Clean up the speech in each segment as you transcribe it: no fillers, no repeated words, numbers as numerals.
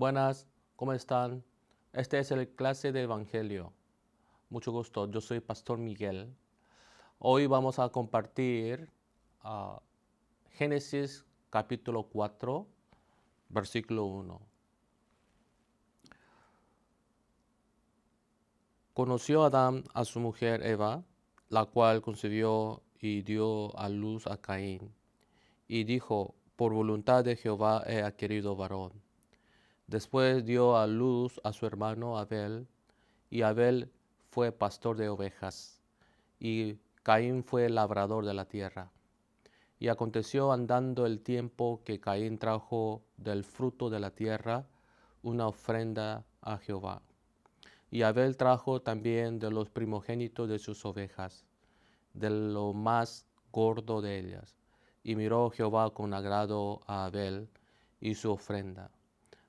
Buenas, ¿cómo están? Este es el clase de Evangelio. Mucho gusto, yo soy Pastor Miguel. Hoy vamos a compartir ah, Génesis capítulo 4, versículo 1. Conoció Adán a su mujer Eva, la cual concibió y dio a luz a Caín, y dijo, por voluntad de Jehová he adquirido varón. Después dio a luz a su hermano Abel, y Abel fue pastor de ovejas, y Caín fue labrador de la tierra. Y aconteció andando el tiempo que Caín trajo del fruto de la tierra una ofrenda a Jehová. Y Abel trajo también de los primogénitos de sus ovejas, de lo más gordo de ellas. Y miró Jehová con agrado a Abel y su ofrenda,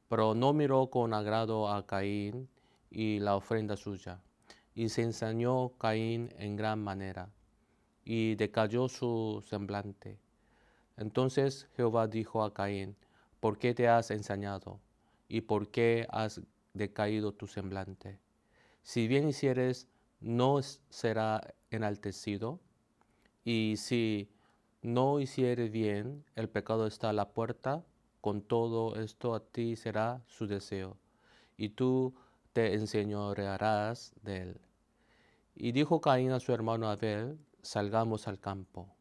pero no miró con agrado a Caín y la ofrenda suya. Y se ensañó Caín en gran manera, y decayó su semblante. Entonces Jehová dijo a Caín, ¿por qué te has ensañado? ¿Y por qué has decaído tu semblante? Si bien hicieres, no será enaltecido, y si no hicieres bien, el pecado está a la puerta, con todo esto a ti será su deseo, y tú te enseñorearás de él. Y dijo Caín a su hermano Abel, salgamos al campo.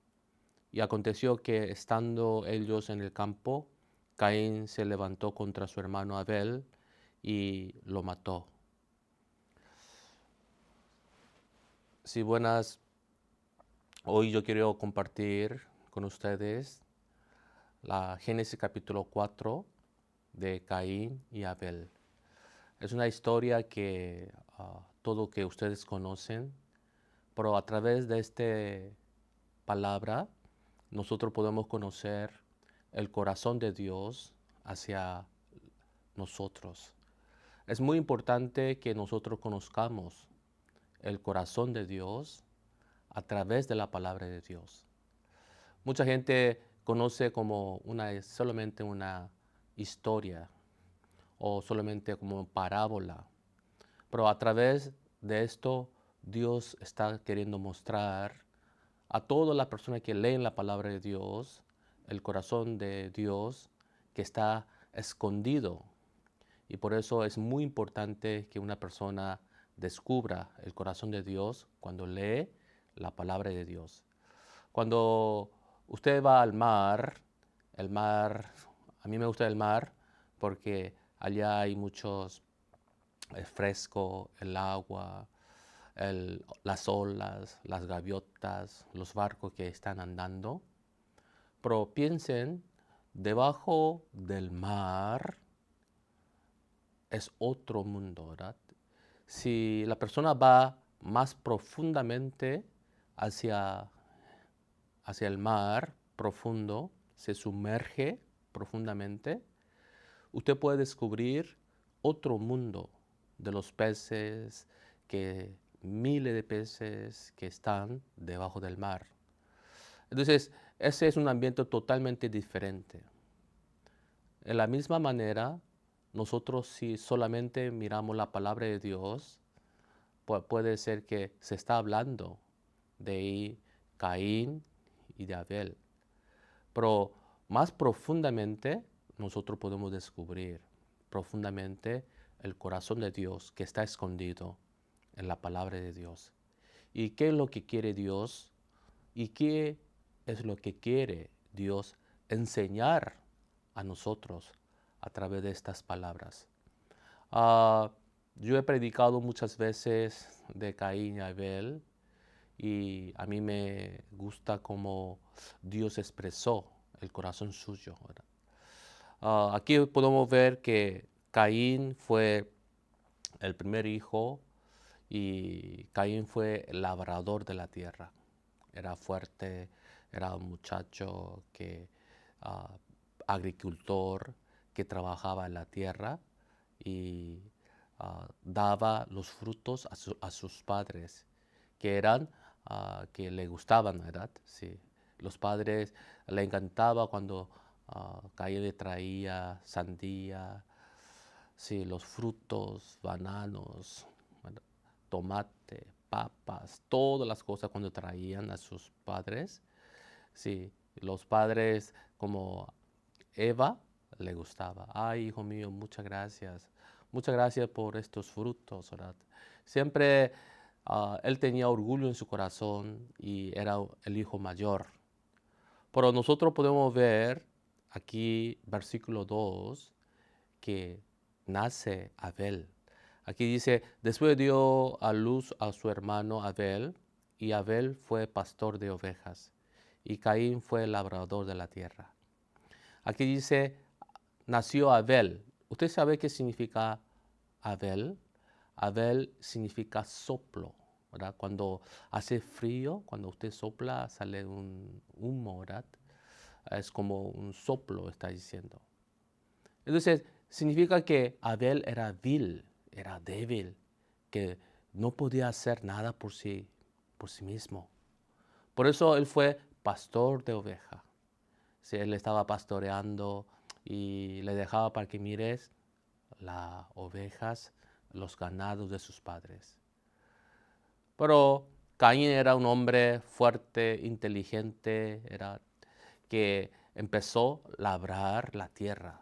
Y aconteció que, estando ellos en el campo, Caín se levantó contra su hermano Abel y lo mató. Sí, buenas. Hoy yo quiero compartir con ustedes la Génesis capítulo 4 de Caín y Abel. Es una historia que todo que ustedes conocen, pero a través de esta palabra nosotros podemos conocer el corazón de Dios hacia nosotros. Es muy importante que nosotros conozcamos el corazón de Dios a través de la palabra de Dios. Mucha gente conoce como solamente una historia o solamente como parábola, pero a través de esto Dios está queriendo mostrar a toda la persona que lee la palabra de Dios el corazón de Dios que está escondido. Y por eso es muy importante que una persona descubra el corazón de Dios cuando lee la palabra de Dios. Cuando usted va al mar, a mí me gusta el mar porque allá hay muchos, el fresco, el agua, las olas, las gaviotas, los barcos que están andando. Pero piensen, debajo del mar es otro mundo, ¿verdad? Si la persona va más profundamente hacia, hacia el mar profundo, se sumerge profundamente, usted puede descubrir otro mundo de los peces, que miles de peces que están debajo del mar. Entonces, ese es un ambiente totalmente diferente. De la misma manera, nosotros si solamente miramos la palabra de Dios, puede ser que se está hablando de Caín y de Abel. Pero más profundamente, nosotros podemos descubrir profundamente el corazón de Dios que está escondido en la palabra de Dios. ¿Y qué es lo que quiere Dios? ¿Y qué es lo que quiere Dios enseñar a nosotros a través de estas palabras? Yo he predicado muchas veces de Caín y Abel y a mí me gusta cómo Dios expresó el corazón suyo, ¿verdad? Aquí podemos ver que Caín fue el primer hijo y Caín fue el labrador de la tierra. Era fuerte, era un muchacho ah, agricultor que trabajaba en la tierra y daba los frutos a sus padres, que eran, que le gustaban, ¿verdad? Sí. Los padres le encantaba cuando Caín le traía sandía, sí, los frutos, bananos, ¿verdad? Tomate, papas, todas las cosas cuando traían a sus padres. Sí, los padres como Eva le gustaba. Ay, hijo mío, muchas gracias. Muchas gracias por estos frutos, ¿verdad? Siempre él tenía orgullo en su corazón y era el hijo mayor. Pero nosotros podemos ver aquí, versículo 2, que nace Abel. Aquí dice, después dio a luz a su hermano Abel, y Abel fue pastor de ovejas, y Caín fue labrador de la tierra. Aquí dice, nació Abel. ¿Usted sabe qué significa Abel? Abel significa soplo, ¿verdad? Cuando hace frío, cuando usted sopla, sale un humo, ¿verdad? Es como un soplo, está diciendo. Entonces, significa que Abel era vil, era débil, que no podía hacer nada por sí mismo. Por eso él fue pastor de oveja. Sí, él estaba pastoreando y le dejaba para que mires las ovejas, los ganados de sus padres. Pero Caín era un hombre fuerte, inteligente, era que empezó a labrar la tierra.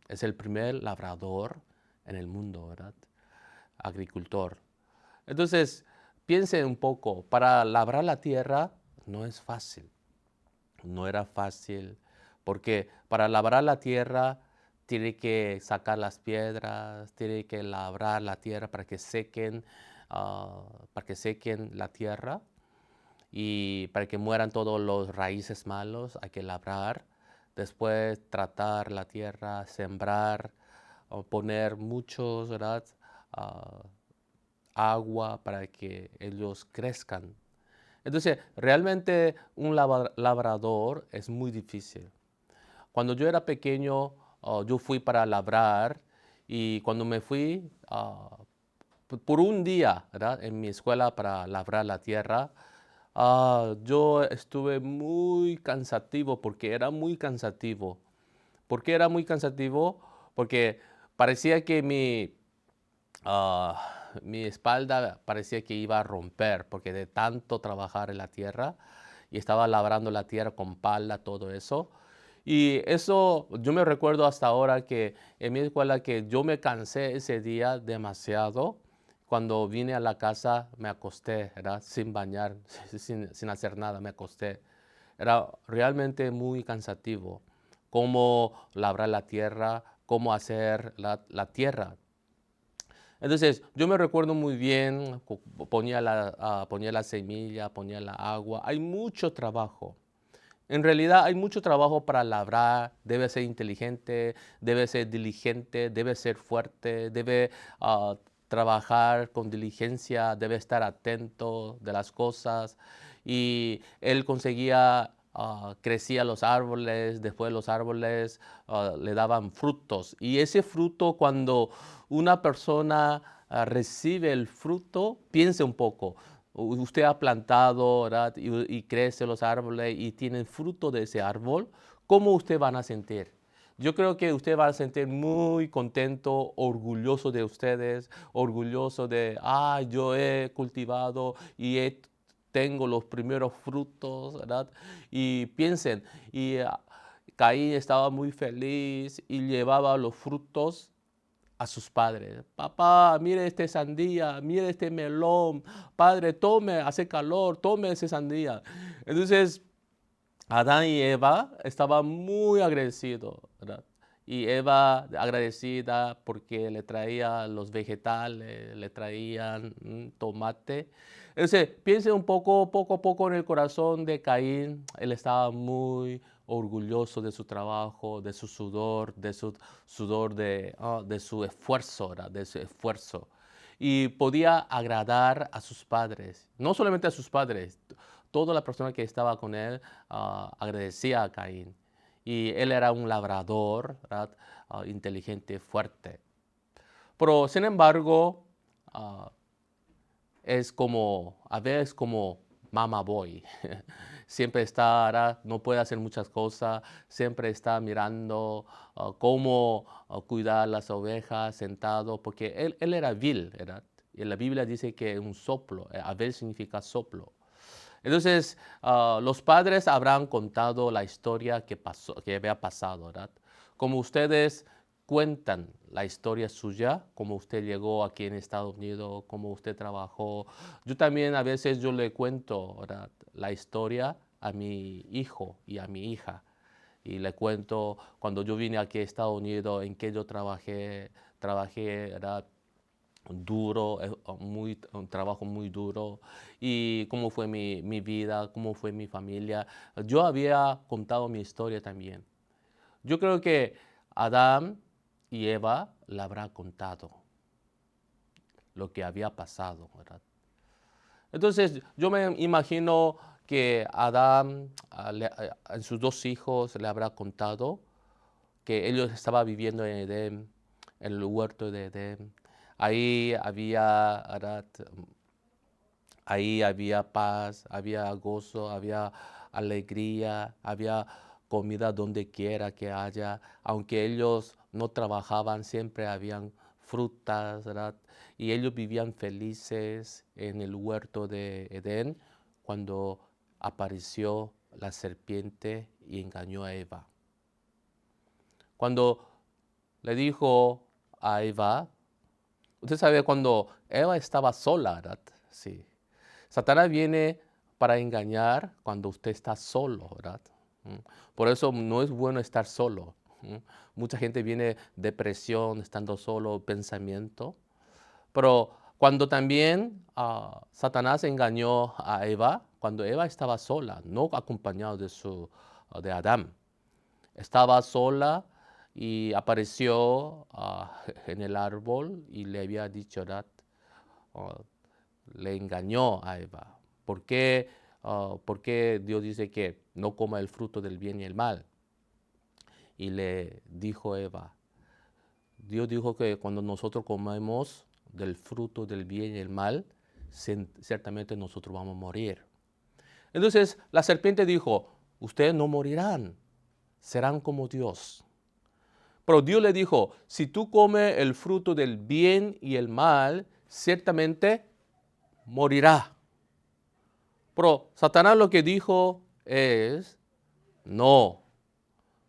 Es el primer labrador en el mundo, ¿verdad? Agricultor. Entonces, piense un poco, para labrar la tierra no es fácil. No era fácil, porque para labrar la tierra tiene que sacar las piedras, tiene que labrar la tierra para que sequen la tierra y para que mueran todos los raíces malos, hay que labrar. Después tratar la tierra, sembrar, o poner muchos, ¿verdad? Ah, agua para que ellos crezcan. Entonces, realmente un labrador es muy difícil. Cuando yo era pequeño, yo fui para labrar y cuando me fui por un día, ¿verdad? En mi escuela para labrar la tierra, yo estuve muy cansativo porque era muy cansativo. ¿Por qué era muy cansativo? Porque parecía que mi espalda parecía que iba a romper porque de tanto trabajar en la tierra y estaba labrando la tierra con pala, todo eso. Y eso, yo me recuerdo hasta ahora que en mi escuela que yo me cansé ese día demasiado. Cuando vine a la casa me acosté, ¿verdad? Sin bañar, sin hacer nada, me acosté. Era realmente muy cansativo. Cómo labrar la tierra, cómo hacer la tierra. Entonces, yo me recuerdo muy bien, ponía la semilla, ponía la agua. Hay mucho trabajo. En realidad hay mucho trabajo para labrar, debe ser inteligente, debe ser diligente, debe ser fuerte, debe trabajar con diligencia, debe estar atento de las cosas. Y él conseguía, crecía los árboles, después los árboles le daban frutos. Y ese fruto, cuando una persona recibe el fruto, piense un poco. Usted ha plantado, ¿verdad? Y crece los árboles y tienen fruto de ese árbol, ¿cómo usted van a sentir? Yo creo que usted va a sentir muy contento, orgulloso de ustedes, orgulloso de, yo he cultivado y tengo los primeros frutos, ¿verdad? Y piensen, y Caín estaba muy feliz y llevaba los frutos a sus padres. Papá, mire este sandía, mire este melón. Padre, tome, hace calor, tome ese sandía. Entonces, Adán y Eva estaban muy agradecidos, ¿verdad? Y Eva agradecida porque le traía los vegetales, le traían tomate. Entonces, piense un poco a poco en el corazón de Caín. Él estaba muy orgulloso de su trabajo, de su sudor, de su esfuerzo, ¿verdad? De su esfuerzo. Y podía agradar a sus padres, no solamente a sus padres, toda la persona que estaba con él agradecía a Caín. Y él era un labrador, ¿verdad? Inteligente, fuerte. Pero sin embargo, a veces como mama boy. siempre está, ¿verdad? No puede hacer muchas cosas, siempre está mirando cómo cuidar las ovejas sentado, porque él era vil, ¿verdad? Y la Biblia dice que un soplo, Abel significa soplo. Entonces, los padres habrán contado la historia que pasó, que había pasado, ¿verdad? Como ustedes cuentan la historia suya, cómo usted llegó aquí en Estados Unidos, cómo usted trabajó. Yo también a veces yo le cuento, ¿verdad?, la historia a mi hijo y a mi hija. Y le cuento cuando yo vine aquí a Estados Unidos, en qué yo trabajé, ¿verdad?, duro, un trabajo muy duro, y cómo fue mi vida, cómo fue mi familia. Yo había contado mi historia también. Yo creo que Adán y Eva le habrá contado lo que había pasado, ¿verdad? Entonces yo me imagino que Adán a sus dos hijos le habrá contado que ellos estaban viviendo en Edén, en el huerto de Edén. Ahí había, ¿verdad?, ahí había paz, había gozo, había alegría, había comida donde quiera que haya. Aunque ellos no trabajaban, siempre habían frutas, ¿verdad? Y ellos vivían felices en el huerto de Edén cuando apareció la serpiente y engañó a Eva. Cuando le dijo a Eva, usted sabe cuando Eva estaba sola, ¿verdad? Sí. Satanás viene para engañar cuando usted está solo, ¿verdad? Por eso no es bueno estar solo. Mucha gente viene depresión, estando solo, pensamiento. Pero cuando también Satanás engañó a Eva, cuando Eva estaba sola, no acompañado de Adán, estaba sola y apareció en el árbol y le había dicho, ¿verdad?, le engañó a Eva. ¿Por qué Dios dice que no coma el fruto del bien y el mal? Y le dijo a Eva, Dios dijo que cuando nosotros comemos del fruto del bien y el mal, ciertamente nosotros vamos a morir. Entonces la serpiente dijo, ustedes no morirán, serán como Dios. Pero Dios le dijo, si tú comes el fruto del bien y el mal, ciertamente morirá. Pero Satanás lo que dijo es, no,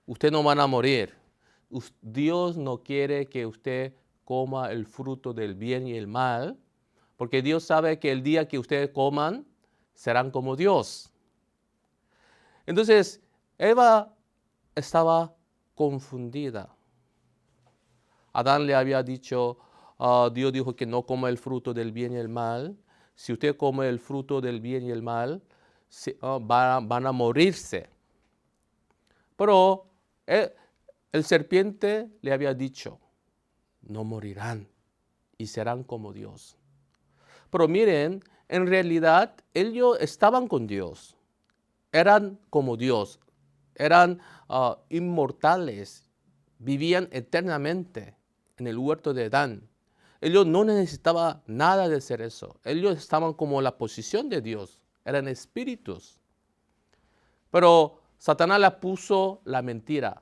usted no van a morir. Dios no quiere que usted coma el fruto del bien y el mal, porque Dios sabe que el día que ustedes coman, serán como Dios. Entonces, Eva estaba confundida. Adán le había dicho, Dios dijo que no coma el fruto del bien y el mal. Si usted come el fruto del bien y el mal, van a morirse. Pero el serpiente le había dicho, no morirán y serán como Dios. Pero miren, en realidad ellos estaban con Dios. Eran como Dios. Eran inmortales. Vivían eternamente en el huerto de Edén. Ellos no necesitaban nada de hacer eso. Ellos estaban como la posición de Dios. Eran espíritus. Pero Satanás le puso la mentira.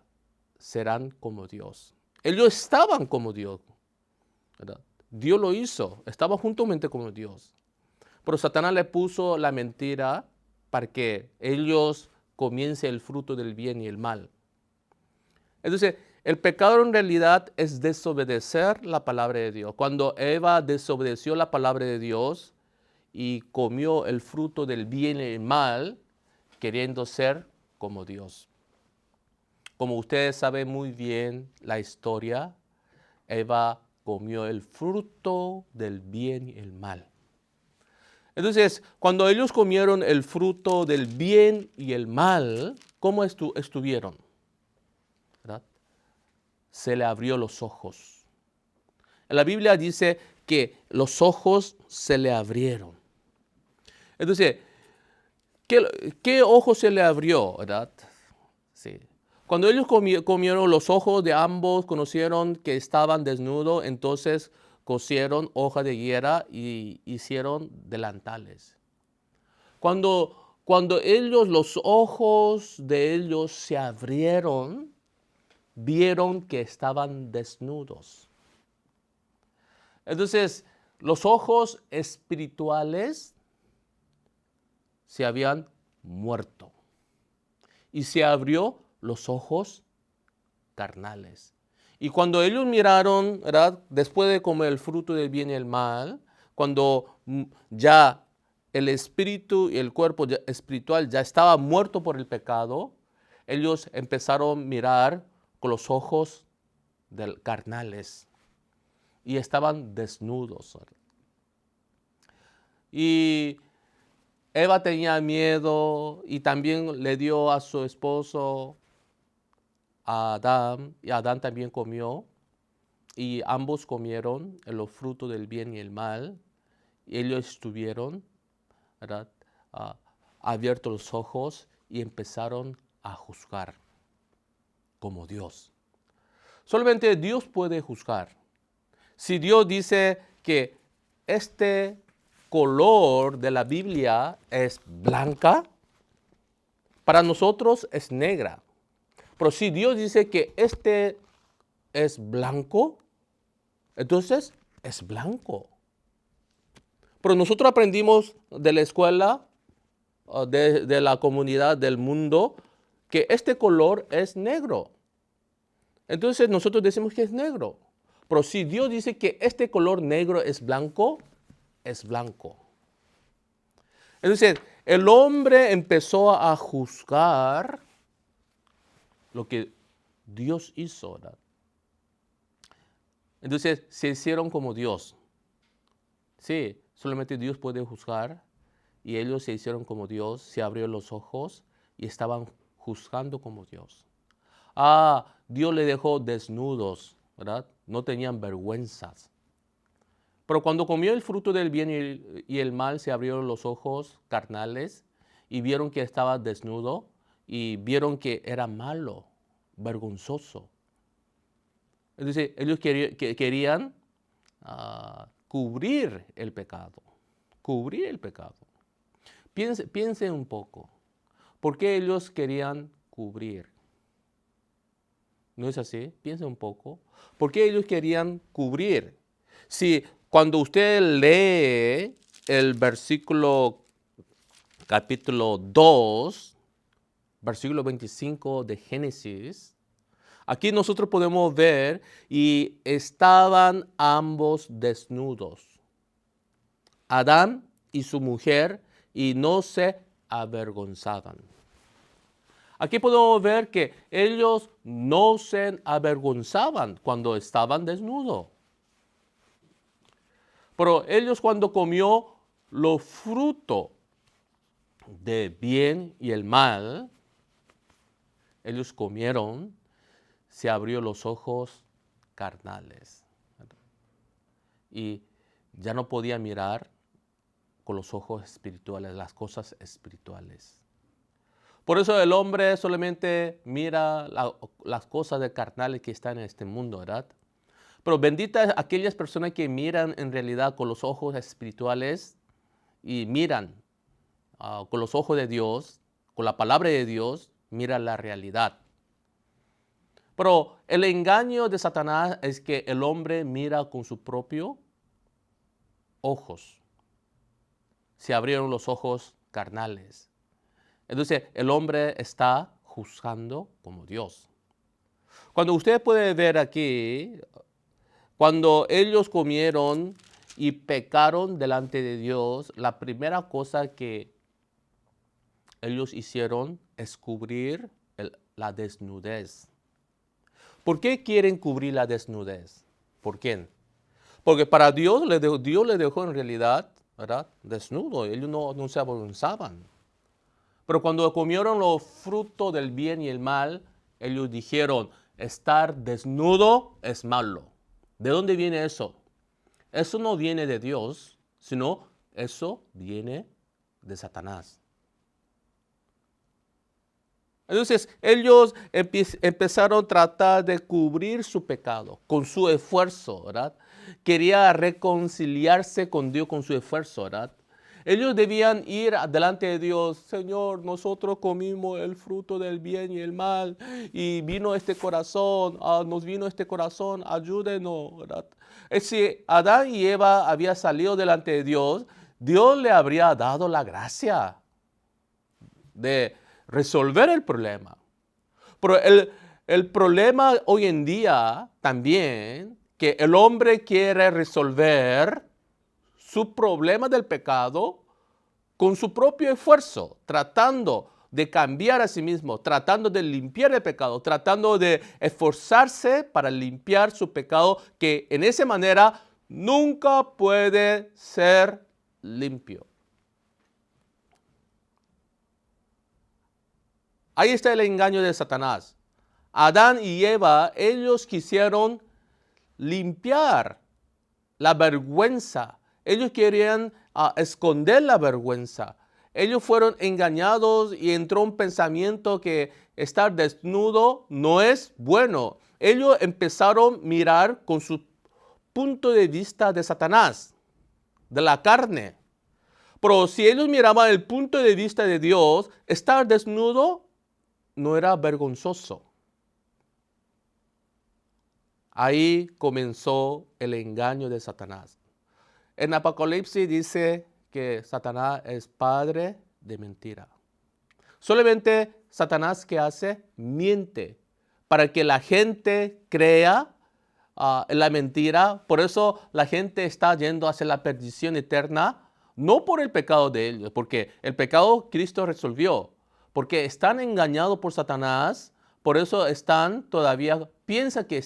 Serán como Dios. Ellos estaban como Dios, ¿verdad? Dios lo hizo. Estaban juntamente como Dios. Pero Satanás le puso la mentira para que ellos comiencen el fruto del bien y el mal. Entonces, el pecado en realidad es desobedecer la palabra de Dios. Cuando Eva desobedeció la palabra de Dios y comió el fruto del bien y el mal, queriendo ser como Dios. Como ustedes saben muy bien la historia, Eva comió el fruto del bien y el mal. Entonces, cuando ellos comieron el fruto del bien y el mal, ¿cómo estuvieron? ¿Verdad? Se le abrió los ojos. La Biblia dice que los ojos se le abrieron. Entonces, ¿qué ojo se le abrió, verdad? Sí. Cuando ellos comieron, los ojos de ambos conocieron que estaban desnudos, entonces cosieron hoja de higuera y hicieron delantales. Cuando cuando ellos, los ojos de ellos se abrieron, vieron que estaban desnudos. Entonces, los ojos espirituales se habían muerto y se abrió los ojos carnales. Y cuando ellos miraron, ¿verdad?, después de comer el fruto del bien y el mal, cuando ya el espíritu y el cuerpo espiritual ya estaba muerto por el pecado, ellos empezaron a mirar con los ojos carnales y estaban desnudos. Y Eva tenía miedo y también le dio a su esposo a Adán, y Adán también comió, y ambos comieron el fruto del bien y el mal, y ellos estuvieron, ¿verdad?, abiertos los ojos y empezaron a juzgar como Dios. Solamente Dios puede juzgar. Si Dios dice que este color de la Biblia es blanca, para nosotros es negra. Pero si Dios dice que este es blanco, entonces es blanco. Pero nosotros aprendimos de la escuela, de la comunidad, del mundo, que este color es negro. Entonces nosotros decimos que es negro. Pero si Dios dice que este color negro es blanco, es blanco. Entonces el hombre empezó a juzgar lo que Dios hizo, ¿verdad? Entonces se hicieron como Dios. Sí, solamente Dios puede juzgar. Y ellos se hicieron como Dios, se abrieron los ojos y estaban juzgando como Dios. Dios les dejó desnudos, ¿verdad? No tenían vergüenzas. Pero cuando comió el fruto del bien y el mal, se abrieron los ojos carnales y vieron que estaba desnudo y vieron que era malo, vergonzoso. Entonces ellos querían cubrir el pecado. Cubrir el pecado. Piense un poco. ¿Por qué ellos querían cubrir? ¿No es así? Piense un poco. ¿Por qué ellos querían cubrir? Si cuando usted lee el versículo capítulo 2, versículo 25 de Génesis, aquí nosotros podemos ver y estaban ambos desnudos, Adán y su mujer, y no se avergonzaban. Aquí podemos ver que ellos no se avergonzaban cuando estaban desnudos. Pero ellos cuando comió los frutos de bien y el mal, ellos comieron, se abrió los ojos carnales. Y ya no podía mirar con los ojos espirituales, las cosas espirituales. Por eso el hombre solamente mira las cosas carnales que están en este mundo, ¿verdad? Pero benditas aquellas personas que miran en realidad con los ojos espirituales y miran con los ojos de Dios, con la palabra de Dios, miran la realidad. Pero el engaño de Satanás es que el hombre mira con sus propios ojos. Se abrieron los ojos carnales. Entonces el hombre está juzgando como Dios. Cuando usted puede ver aquí, cuando ellos comieron y pecaron delante de Dios, la primera cosa que ellos hicieron es cubrir la desnudez. ¿Por qué quieren cubrir la desnudez? ¿Por quién? Porque para Dios le dejó en realidad, ¿verdad?, desnudo. Ellos no se avergonzaban. Pero cuando comieron los frutos del bien y el mal, ellos dijeron, estar desnudo es malo. ¿De dónde viene eso? Eso no viene de Dios, sino eso viene de Satanás. Entonces ellos empezaron a tratar de cubrir su pecado con su esfuerzo, ¿verdad? Quería reconciliarse con Dios con su esfuerzo, ¿verdad? Ellos debían ir delante de Dios. Señor, nosotros comimos el fruto del bien y el mal y vino este corazón, nos vino este corazón, ayúdenos, ¿verdad? Si Adán y Eva habían salido delante de Dios, Dios le habría dado la gracia de resolver el problema. Pero el problema hoy en día también, que el hombre quiere resolver su problema del pecado con su propio esfuerzo, tratando de cambiar a sí mismo, tratando de limpiar el pecado, tratando de esforzarse para limpiar su pecado, que en esa manera nunca puede ser limpio. Ahí está el engaño de Satanás. Adán y Eva, ellos quisieron limpiar la vergüenza. Ellos querían esconder la vergüenza. Ellos fueron engañados y entró un pensamiento que estar desnudo no es bueno. Ellos empezaron a mirar con su punto de vista de Satanás, de la carne. Pero si ellos miraban el punto de vista de Dios, estar desnudo no era vergonzoso. Ahí comenzó el engaño de Satanás. En Apocalipsis dice que Satanás es padre de mentira. Solamente Satanás, ¿qué hace? Miente para que la gente crea en la mentira. Por eso la gente está yendo hacia la perdición eterna, no por el pecado de ellos, porque el pecado Cristo resolvió, porque están engañados por Satanás. Por eso están todavía, piensan que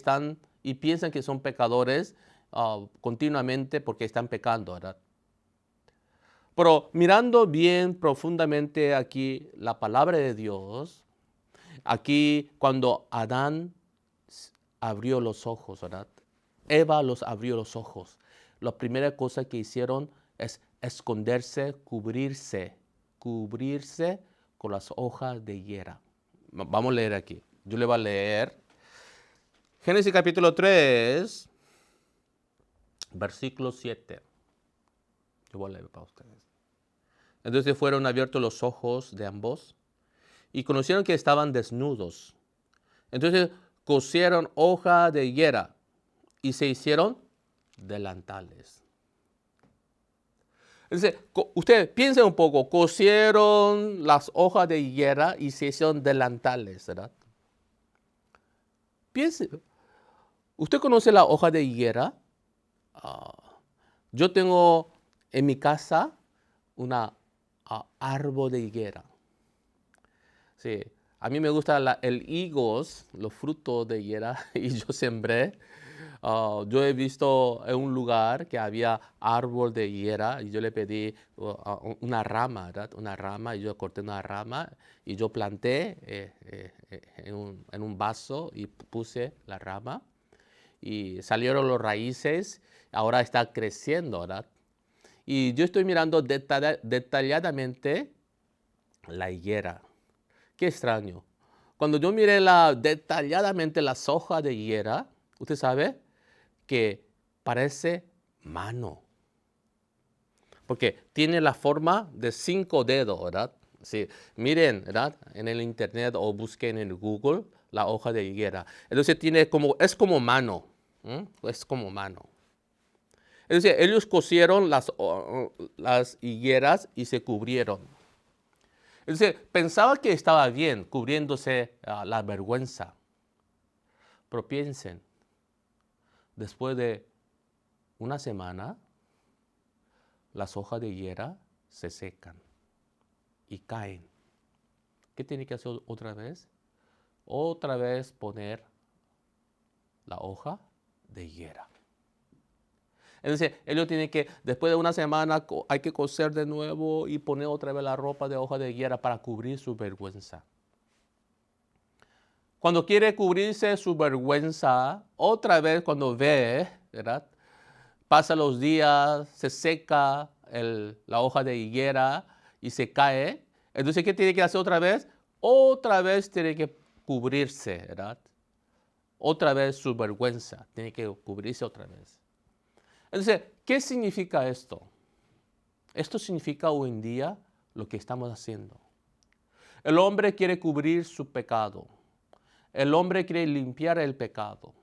son pecadores continuamente porque están pecando, ¿verdad? Pero mirando bien profundamente aquí la palabra de Dios, aquí cuando Adán abrió los ojos, ¿verdad? Eva los abrió los ojos. La primera cosa que hicieron es esconderse, cubrirse con las hojas de higuera. Vamos a leer aquí. Yo le voy a leer Génesis capítulo 3, versículo 7. Yo voy a leer para ustedes. Entonces fueron abiertos los ojos de ambos y conocieron que estaban desnudos. Entonces cosieron hoja de higuera y se hicieron delantales. Entonces, ustedes piensen un poco, cosieron las hojas de higuera y se hicieron delantales, ¿verdad? Piensen, ¿usted conoce la hoja de higuera? Yo tengo en mi casa una árbol de higuera. Sí, a mí me gusta el higos, los frutos de higuera, y yo sembré. Yo he visto en un lugar que había árbol de higuera y yo le pedí una rama, ¿verdad? Una rama, y yo corté una rama y yo planté en un vaso y puse la rama y salieron las raíces, ahora está creciendo, ¿verdad? Y yo estoy mirando detalladamente la higuera. Qué extraño. Cuando yo miré detalladamente las hojas de higuera, usted sabe que parece mano. Porque tiene la forma de 5 dedos, ¿verdad? Sí, miren, ¿verdad? En el internet o busquen en Google la hoja de higuera. Entonces es como mano. Es como mano. Entonces ellos cosieron las higueras y se cubrieron. Entonces pensaba que estaba bien cubriéndose la vergüenza. Pero piensen, después de una semana, las hojas de higuera se secan y caen. ¿Qué tiene que hacer otra vez? Otra vez poner la hoja de higuera. Entonces, ellos tienen que, después de una semana, hay que coser de nuevo y poner otra vez la ropa de hoja de higuera para cubrir su vergüenza. Cuando quiere cubrirse su vergüenza, otra vez cuando ve, ¿verdad? Pasa los días, se seca la hoja de higuera y se cae. Entonces, ¿qué tiene que hacer otra vez? Otra vez tiene que cubrirse, ¿verdad? Otra vez su vergüenza, tiene que cubrirse otra vez. Entonces, ¿qué significa esto? Esto significa hoy en día lo que estamos haciendo. El hombre quiere cubrir su pecado. El hombre quiere limpiar el pecado.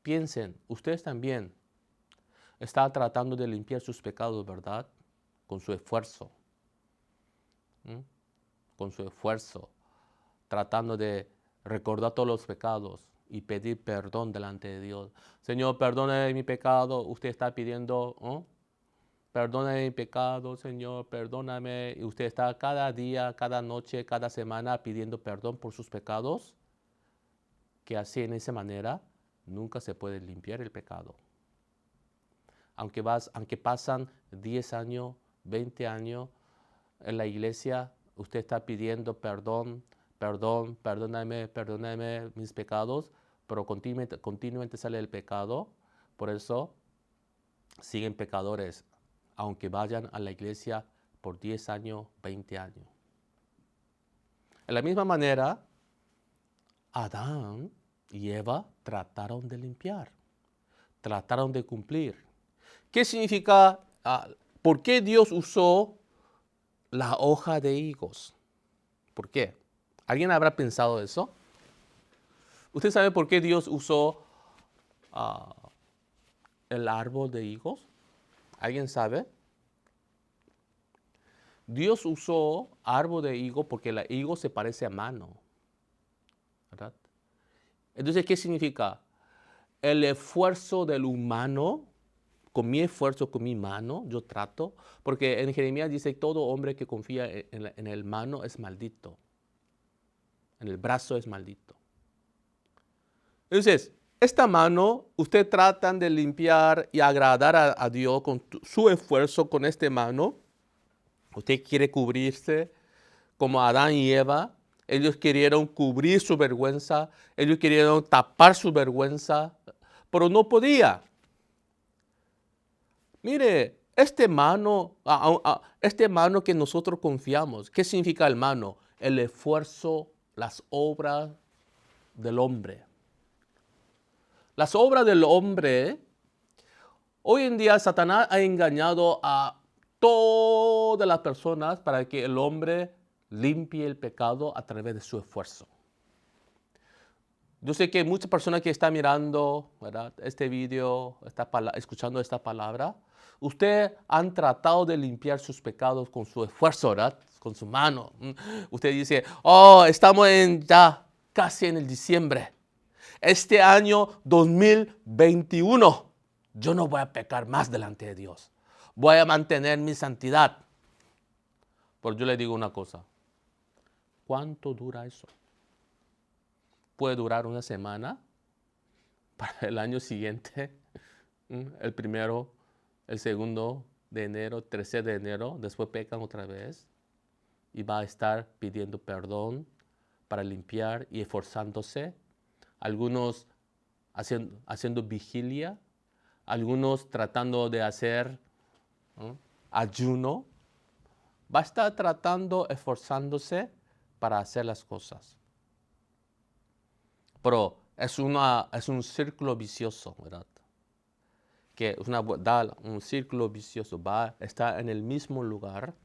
Piensen, ustedes también están tratando de limpiar sus pecados, ¿verdad? Con su esfuerzo. Con su esfuerzo. Tratando de recordar todos los pecados y pedir perdón delante de Dios. Señor, perdóname mi pecado. Usted está pidiendo, perdóname mi pecado, Señor, perdóname. Y usted está cada día, cada noche, cada semana pidiendo perdón por sus pecados. Que así en esa manera nunca se puede limpiar el pecado. Aunque pasan 10 años, 20 años en la iglesia, usted está pidiendo perdón, perdóname mis pecados, pero continuamente sale el pecado. Por eso siguen pecadores, aunque vayan a la iglesia por 10 años, 20 años. De la misma manera, Adán y Eva trataron de limpiar, trataron de cumplir. ¿Qué significa? ¿Por qué Dios usó la hoja de higos? ¿Por qué? ¿Alguien habrá pensado eso? ¿Usted sabe por qué Dios usó el árbol de higos? ¿Alguien sabe? Dios usó árbol de higo porque el higo se parece a mano, ¿verdad? Entonces, ¿qué significa? El esfuerzo del humano, con mi esfuerzo, con mi mano, yo trato, porque en Jeremías dice, todo hombre que confía en el mano es maldito, en el brazo es maldito. Entonces, esta mano, usted tratan de limpiar y agradar a Dios con su esfuerzo con esta mano. Usted quiere cubrirse como Adán y Eva. Ellos querían cubrir su vergüenza. Ellos querían tapar su vergüenza, pero no podía. Mire, este mano que nosotros confiamos, ¿qué significa el mano? El esfuerzo, las obras del hombre. Las obras del hombre, hoy en día Satanás ha engañado a todas las personas para que el hombre limpie el pecado a través de su esfuerzo. Yo sé que muchas personas que están mirando, ¿verdad?, este video, escuchando esta palabra, ustedes han tratado de limpiar sus pecados con su esfuerzo, ¿verdad?, con su mano. Usted dice, estamos ya casi en el diciembre. Este año 2021, yo no voy a pecar más delante de Dios. Voy a mantener mi santidad. Pero yo le digo una cosa. ¿Cuánto dura eso? Puede durar una semana. Para el año siguiente, el primero, el segundo de enero, 13 de enero, después pecan otra vez. Y va a estar pidiendo perdón para limpiar y esforzándose. Algunos haciendo vigilia, algunos tratando de hacer ayuno. Va a estar esforzándose para hacer las cosas. Pero es un círculo vicioso, ¿verdad? Que da un círculo vicioso, va a estar en el mismo lugar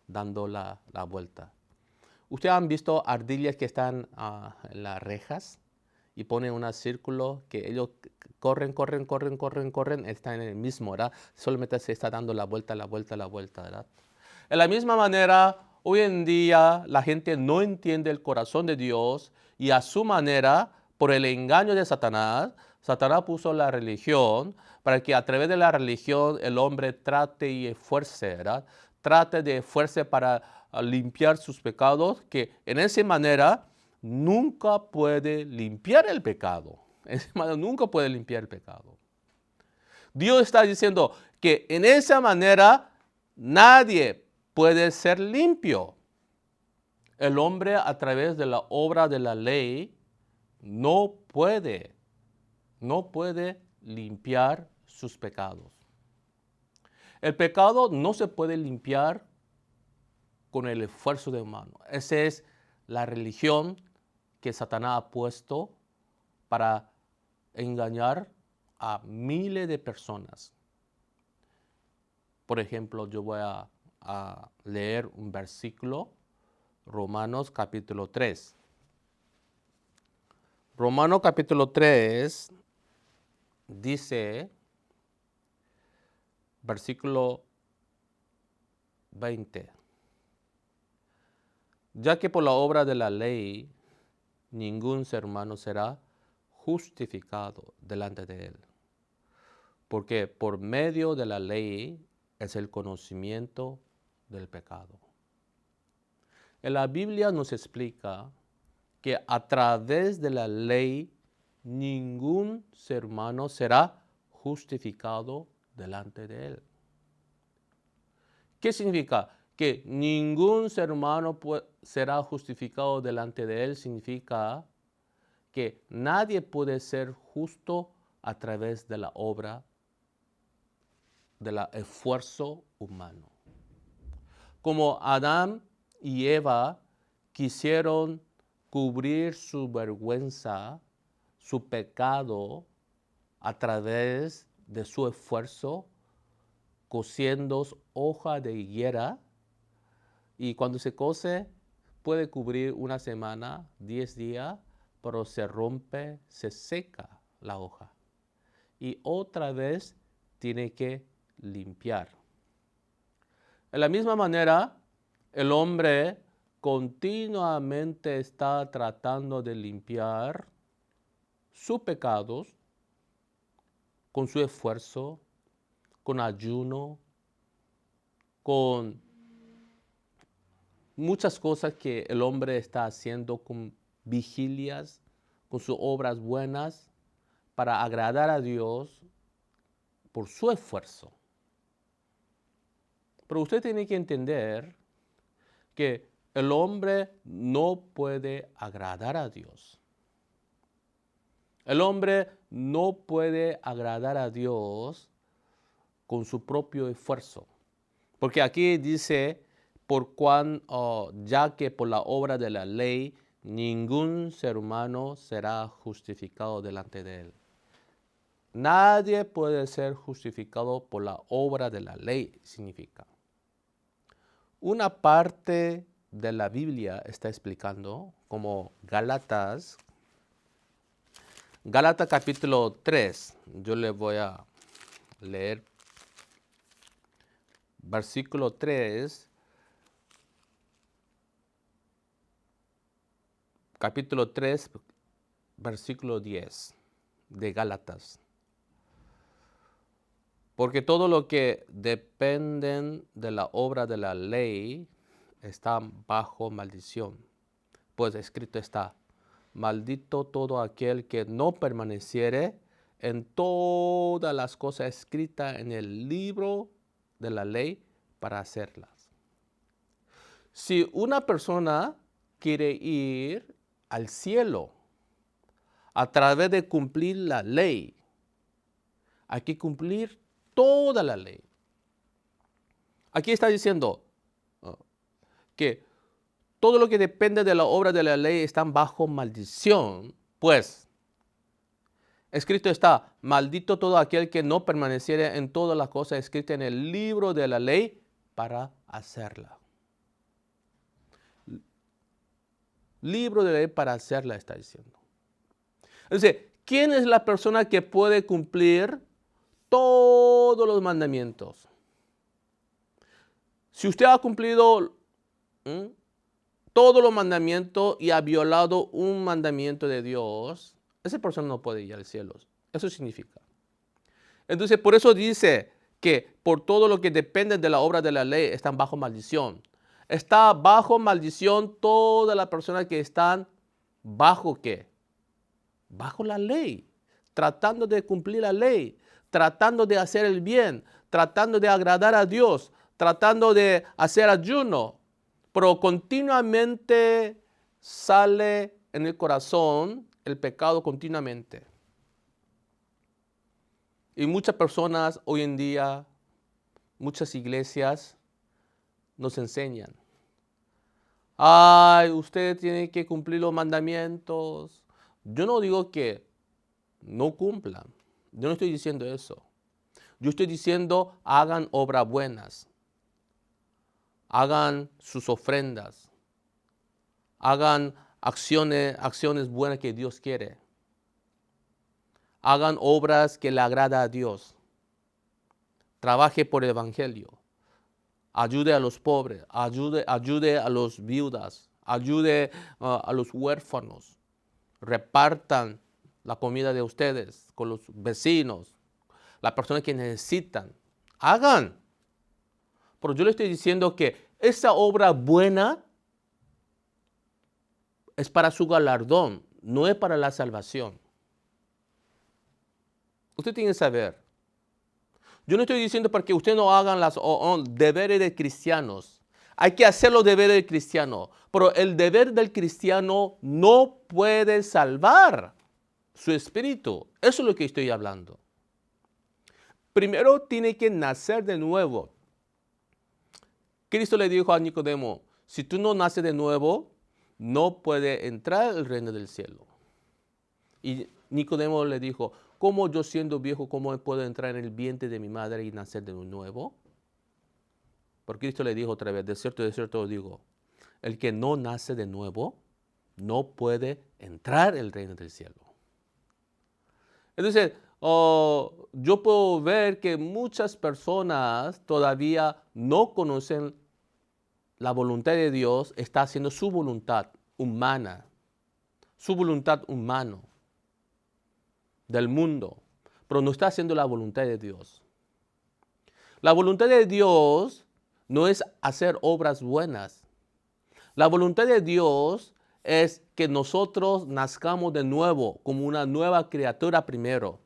dando la vuelta. ¿Ustedes han visto ardillas que están en las rejas y ponen un círculo que ellos corren, están en el mismo, ¿verdad? Solamente se está dando la vuelta, ¿verdad? De la misma manera, hoy en día la gente no entiende el corazón de Dios y a su manera, por el engaño de Satanás, Satanás puso la religión para que a través de la religión el hombre trate y esfuerce, ¿verdad? Trate de esfuerce para limpiar sus pecados, que en esa manera nunca puede limpiar el pecado. En esa manera nunca puede limpiar el pecado. Dios está diciendo que en esa manera nadie puede ser limpio. El hombre a través de la obra de la ley no puede limpiar sus pecados. El pecado no se puede limpiar con el esfuerzo de humano. Esa es la religión que Satanás ha puesto para engañar a miles de personas. Por ejemplo, yo voy a leer un versículo, Romanos capítulo 3. Romanos capítulo 3 dice, versículo 20, ya que por la obra de la ley ningún ser humano será justificado delante de él, porque por medio de la ley es el conocimiento del pecado. En la Biblia nos explica que a través de la ley ningún ser humano será justificado delante de él. ¿Qué significa? Que ningún ser humano será justificado delante de él. Significa que nadie puede ser justo a través de la obra, del esfuerzo humano. Como Adán y Eva quisieron cubrir su vergüenza, su pecado, a través de su esfuerzo, cociendo hoja de higuera, y cuando se cose puede cubrir una semana, 10 días, pero se rompe, se seca la hoja. Y otra vez tiene que limpiar. De la misma manera, el hombre continuamente está tratando de limpiar sus pecados con su esfuerzo, con ayuno, con muchas cosas que el hombre está haciendo, con vigilias, con sus obras buenas, para agradar a Dios por su esfuerzo. Pero usted tiene que entender que el hombre no puede agradar a Dios. El hombre no puede agradar a Dios con su propio esfuerzo. Porque aquí dice, ya que por la obra de la ley ningún ser humano será justificado delante de él. Nadie puede ser justificado por la obra de la ley, significa. Una parte de la Biblia está explicando, como Gálatas capítulo 3, yo le voy a leer versículo 3, capítulo 3, versículo 10 de Gálatas. Porque todo lo que dependen de la obra de la ley está bajo maldición. Pues escrito está, maldito todo aquel que no permaneciere en todas las cosas escritas en el libro de la ley para hacerlas. Si una persona quiere ir al cielo a través de cumplir la ley, hay que cumplir toda la ley. Aquí está diciendo que todo lo que depende de la obra de la ley están bajo maldición, pues escrito está, maldito todo aquel que no permaneciere en todas las cosas escritas en el libro de la ley para hacerla. Libro de la ley para hacerla, está diciendo. Entonces, ¿quién es la persona que puede cumplir todos los mandamientos? Si usted ha cumplido todos los mandamientos y ha violado un mandamiento de Dios, esa persona no puede ir al cielo. Eso significa. Entonces, por eso dice que por todo lo que depende de la obra de la ley están bajo maldición. Está bajo maldición todas las personas que están bajo ¿qué? Bajo la ley, tratando de cumplir la ley, tratando de hacer el bien, tratando de agradar a Dios, tratando de hacer ayuno, pero continuamente sale en el corazón el pecado continuamente. Y muchas personas hoy en día, muchas iglesias nos enseñan. Ay, usted tiene que cumplir los mandamientos. Yo no digo que no cumplan. Yo no estoy diciendo eso. Yo estoy diciendo, hagan obras buenas. Hagan sus ofrendas. Hagan acciones buenas que Dios quiere. Hagan obras que le agrada a Dios. Trabaje por el evangelio. Ayude a los pobres. Ayude a los viudas. Ayude a los huérfanos. Repartan la comida de ustedes con los vecinos, las personas que necesitan. Hagan. Pero yo le estoy diciendo que esa obra buena es para su galardón, no es para la salvación. Usted tiene que saber. Yo no estoy diciendo para que usted no hagan los deberes de cristianos. Hay que hacer los deberes del cristiano. Pero el deber del cristiano no puede salvar su espíritu. Eso es lo que estoy hablando. Primero tiene que nacer de nuevo. Cristo le dijo a Nicodemo, si tú no naces de nuevo, no puedes entrar al reino del cielo. Y Nicodemo le dijo, ¿cómo yo siendo viejo, cómo puedo entrar en el vientre de mi madre y nacer de nuevo? Porque Cristo le dijo otra vez, de cierto os digo, el que no nace de nuevo no puede entrar el reino del cielo. Entonces, yo puedo ver que muchas personas todavía no conocen la voluntad de Dios, está haciendo su voluntad humana, del mundo, pero no está haciendo la voluntad de Dios. La voluntad de Dios no es hacer obras buenas. La voluntad de Dios es que nosotros nazcamos de nuevo, como una nueva criatura primero.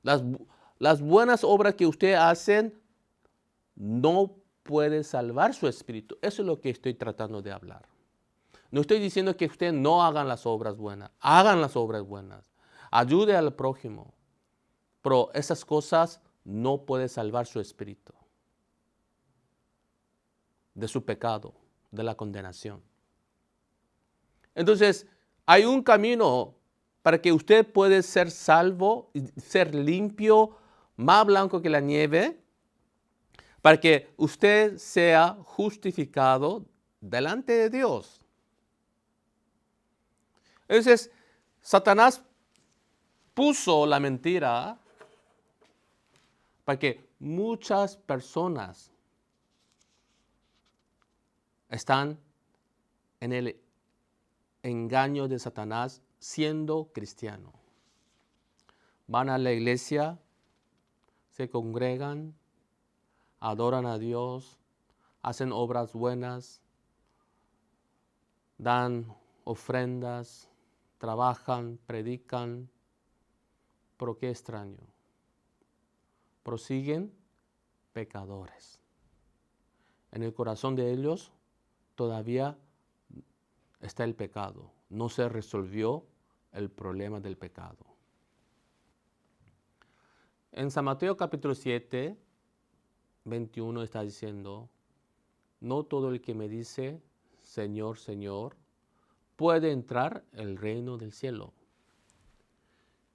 Las buenas obras que usted hace no pueden salvar su espíritu. Eso es lo que estoy tratando de hablar. No estoy diciendo que usted no hagan las obras buenas. Hagan las obras buenas. Ayude al prójimo. Pero esas cosas no pueden salvar su espíritu de su pecado, de la condenación. Entonces, hay un camino para que usted pueda ser salvo y ser limpio, más blanco que la nieve, para que usted sea justificado delante de Dios. Entonces, Satanás puso la mentira para que muchas personas están en el engaño de Satanás siendo cristiano. Van a la iglesia, se congregan, adoran a Dios, hacen obras buenas, dan ofrendas, trabajan, predican, pero qué extraño. Prosiguen pecadores. En el corazón de ellos todavía está el pecado. No se resolvió el problema del pecado. En San Mateo capítulo 7, 21 está diciendo, no todo el que me dice, Señor, Señor, puede entrar el reino del cielo,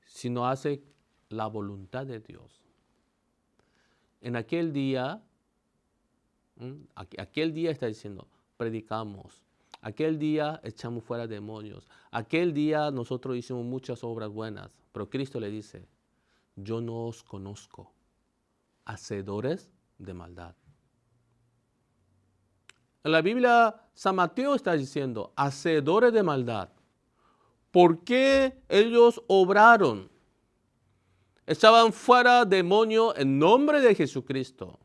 sino hace la voluntad de Dios. En aquel día está diciendo, predicamos. Aquel día echamos fuera demonios. Aquel día nosotros hicimos muchas obras buenas. Pero Cristo le dice, yo no os conozco, hacedores de maldad. En la Biblia, San Mateo está diciendo, hacedores de maldad. ¿Por qué ellos obraron? Echaban fuera demonios en nombre de Jesucristo.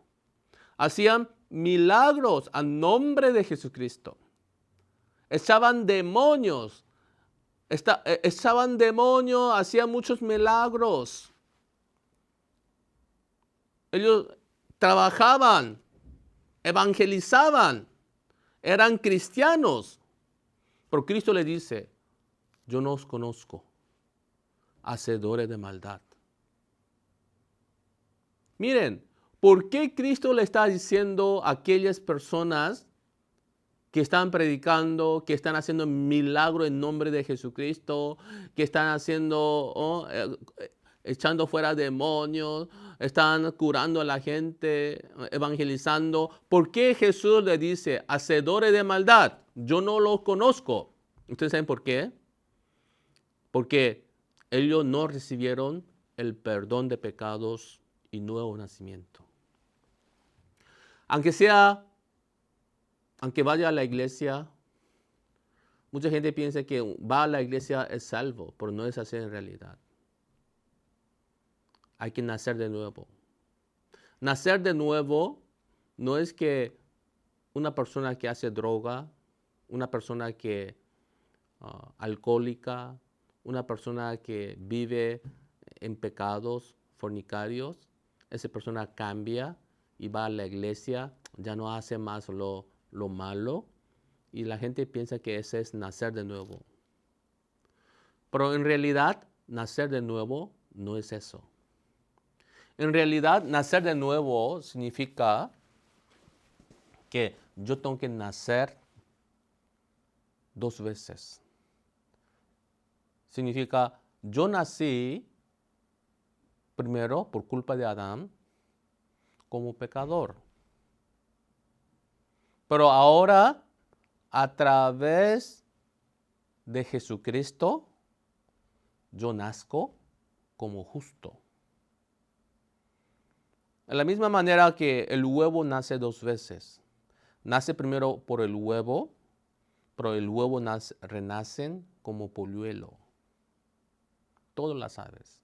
Hacían milagros a nombre de Jesucristo. Echaban demonios, hacían muchos milagros. Ellos trabajaban, evangelizaban, eran cristianos. Pero Cristo le dice, yo no os conozco, hacedores de maldad. Miren, ¿por qué Cristo le está diciendo a aquellas personas que están predicando, que están haciendo milagros en nombre de Jesucristo, que están haciendo, echando fuera demonios, están curando a la gente, evangelizando. ¿Por qué Jesús le dice, hacedores de maldad? Yo no los conozco. ¿Ustedes saben por qué? Porque ellos no recibieron el perdón de pecados y nuevo nacimiento. Aunque vaya a la iglesia, mucha gente piensa que va a la iglesia es salvo, pero no es así en realidad. Hay que nacer de nuevo. Nacer de nuevo no es que una persona que hace droga, una persona que alcohólica, una persona que vive en pecados fornicarios, esa persona cambia y va a la iglesia, ya no hace más lo malo y la gente piensa que ese es nacer de nuevo. Pero en realidad, nacer de nuevo no es eso. En realidad, nacer de nuevo significa que yo tengo que nacer 2 veces. Significa, yo nací primero por culpa de Adán como pecador. Pero ahora, a través de Jesucristo, yo nazco como justo. De la misma manera que el huevo nace 2 veces. Nace primero por el huevo, pero el huevo renacen como polluelo. Todas las aves.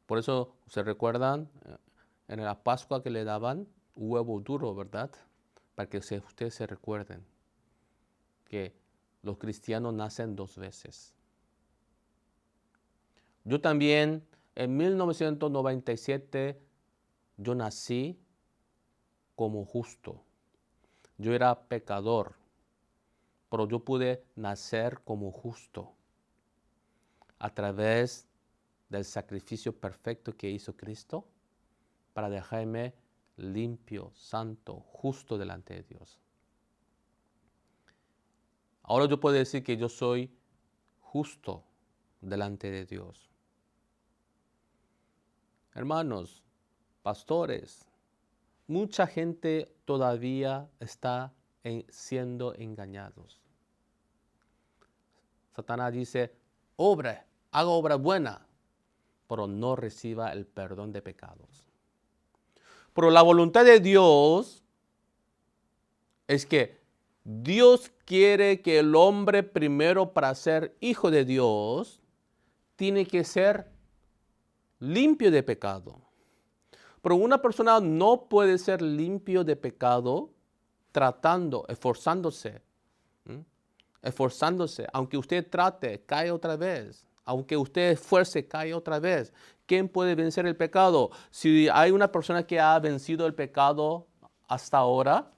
Por eso, ¿se recuerdan? En la Pascua que le daban huevo duro, ¿verdad? Para que ustedes se recuerden que los cristianos nacen 2 veces. Yo también, en 1997, yo nací como justo. Yo era pecador, pero yo pude nacer como justo a través del sacrificio perfecto que hizo Cristo para dejarme limpio, santo, justo delante de Dios. Ahora yo puedo decir que yo soy justo delante de Dios. Hermanos, pastores, mucha gente todavía está siendo engañados. Satanás dice, haga obra buena, pero no reciba el perdón de pecados. Pero la voluntad de Dios es que Dios quiere que el hombre primero, para ser hijo de Dios, tiene que ser limpio de pecado. Pero una persona no puede ser limpio de pecado esforzándose. Aunque usted trate, cae otra vez. Aunque usted esfuerce, cae otra vez. ¿Quién puede vencer el pecado? Si hay una persona que ha vencido el pecado hasta ahora,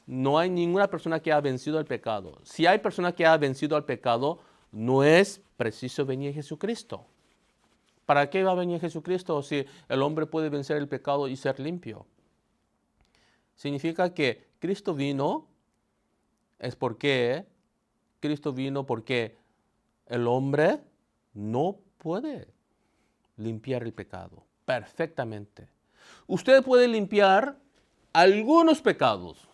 no hay ninguna persona que ha vencido el pecado. Si hay persona que ha vencido el pecado, no es preciso venir Jesucristo. ¿Para qué va a venir Jesucristo si el hombre puede vencer el pecado y ser limpio? Significa que Cristo vino, porque el hombre no puede limpiar el pecado perfectamente. Usted puede limpiar algunos pecados.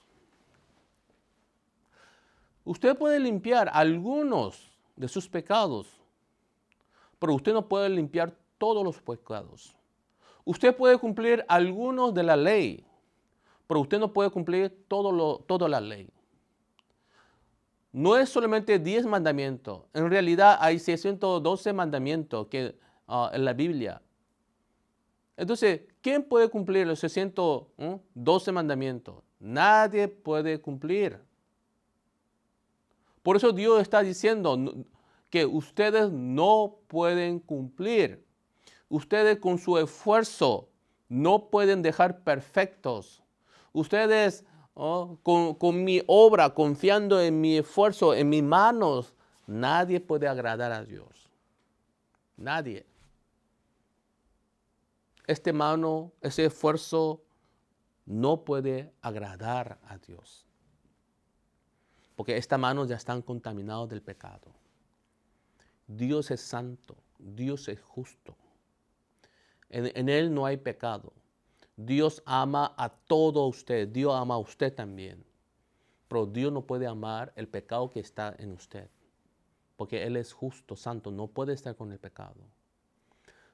Usted puede limpiar algunos de sus pecados, pero usted no puede limpiar todos los pecados. Usted puede cumplir algunos de la ley, pero usted no puede cumplir toda la ley. No es solamente 10 mandamientos. En realidad hay 612 mandamientos en la Biblia. Entonces, ¿quién puede cumplir los 612 mandamientos? Nadie puede cumplir. Por eso Dios está diciendo que ustedes no pueden cumplir. Ustedes con su esfuerzo no pueden dejar perfectos. Ustedes con mi obra, confiando en mi esfuerzo, en mis manos, nadie puede agradar a Dios. Nadie. Ese esfuerzo no puede agradar a Dios. Porque estas manos ya están contaminadas del pecado. Dios es santo. Dios es justo. En Él no hay pecado. Dios ama a todo usted. Dios ama a usted también. Pero Dios no puede amar el pecado que está en usted. Porque Él es justo, santo. No puede estar con el pecado.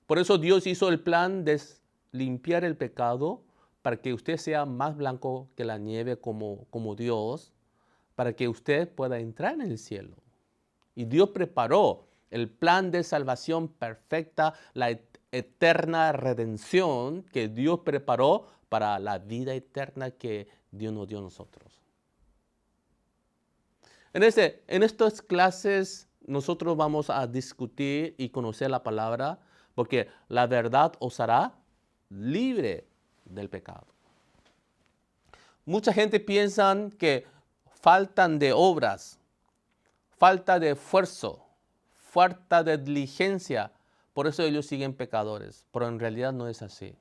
Por eso Dios hizo el plan de limpiar el pecado para que usted sea más blanco que la nieve como Dios, para que usted pueda entrar en el cielo. Y Dios preparó el plan de salvación perfecta, la eterna redención que Dios preparó para la vida eterna que Dios nos dio a nosotros. En estas clases nosotros vamos a discutir y conocer la palabra, porque la verdad os hará libre del pecado. Mucha gente piensa que faltan de obras, falta de esfuerzo, falta de diligencia, por eso ellos siguen pecadores, pero en realidad no es así.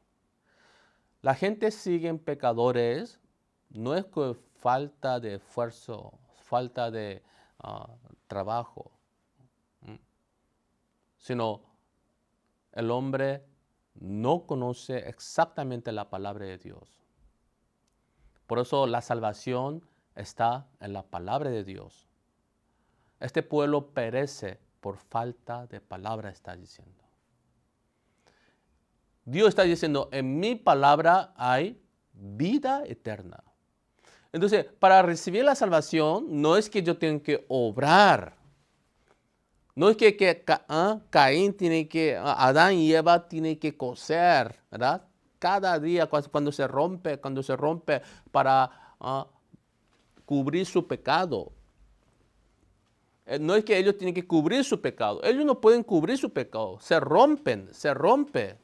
La gente sigue pecadores no es que falta de esfuerzo, falta de trabajo, sino el hombre no conoce exactamente la palabra de Dios. Por eso la salvación está en la palabra de Dios. Este pueblo perece por falta de palabra, está diciendo. Dios está diciendo, en mi palabra hay vida eterna. Entonces, para recibir la salvación, no es que yo tenga que obrar. No es que Caín tiene que, Adán y Eva tienen que coser, ¿verdad? Cada día cuando se rompe para cubrir su pecado. No es que ellos tienen que cubrir su pecado. Ellos no pueden cubrir su pecado. Se rompe.